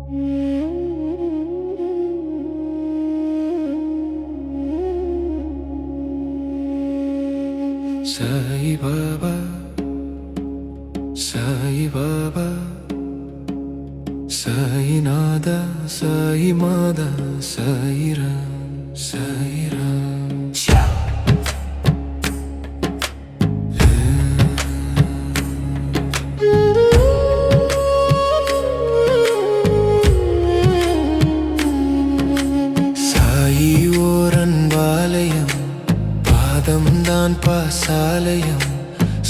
Sai Baba, Sai Baba, Sai Nada, Sai Mada, Sai Ram, Sai Ram. Sai ஓர் அன்பாலயம், பாதம்தான் பாசாலயம்.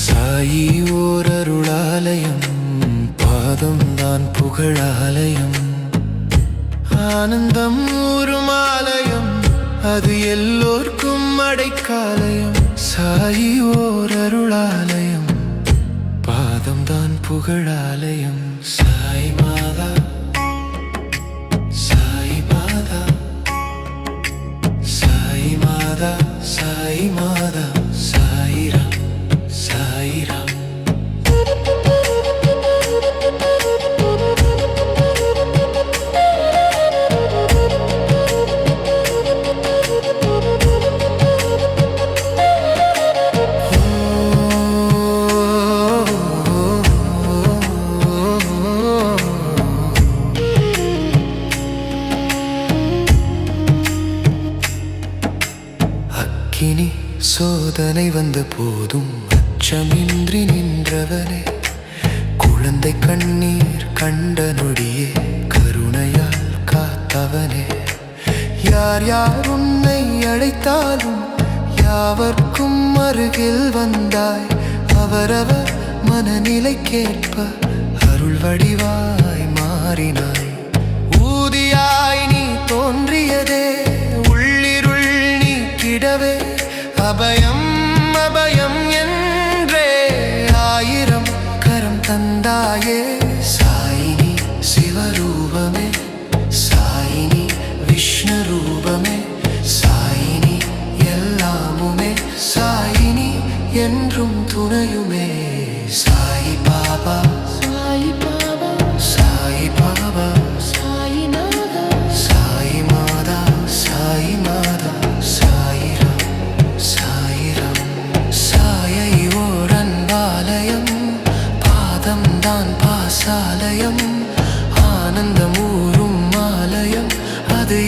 சாயி ஓர் அருளாலயம், பாதம்தான் புகழாலயம். ஆனந்தம் ஊருமாலயம், அது எல்லோர்க்கும் அடைக்காலயம். சாயி ஓர் அருளாலயம், பாதம்தான் புகழாலயம். சாய் மாதா, சாய் மாதா, சாய் மாதா, சாய் மாதா, சாய் ராம், சாய் ராம். அக்கினி சோதனை வந்த போதும் அச்சமின்றி நின்றவனே, குழந்தை கண்ணீர் கண்ட நொடியே கருணையால் காத்தவனே. யார் யார் உன்னை அழைத்தாலும் யாவர்க்கும் அருகில் வந்தாய். அவரவர் மனநிலைக்கேற்ப அருள் வடிவாய் மாறினாய். ஊதியாய் நீ தோன்றியதே, உள்ளிருள் நீக்கிடவே. அபயம் அபயம் என்றே ஆயிரம் கரம் தந்தாயே. சாயினி சிவரூபமே, சாயினி விஷ்ணு ரூபமே, சாயினி எல்லாமுமே, சாயினி என்றும் துணையுமே. சாய் பாபா, சாய் பாபா, சாய் பாபா, சாய் நாதா, சாய் மாதா, சாய் மாதா, சாய் ராம், சாய் ராம். சாயை ஓர் அன்பாலயம், பாதம்தான் பாசாலயம். ஆனந்தம் ஊரும் ஆலயம், அது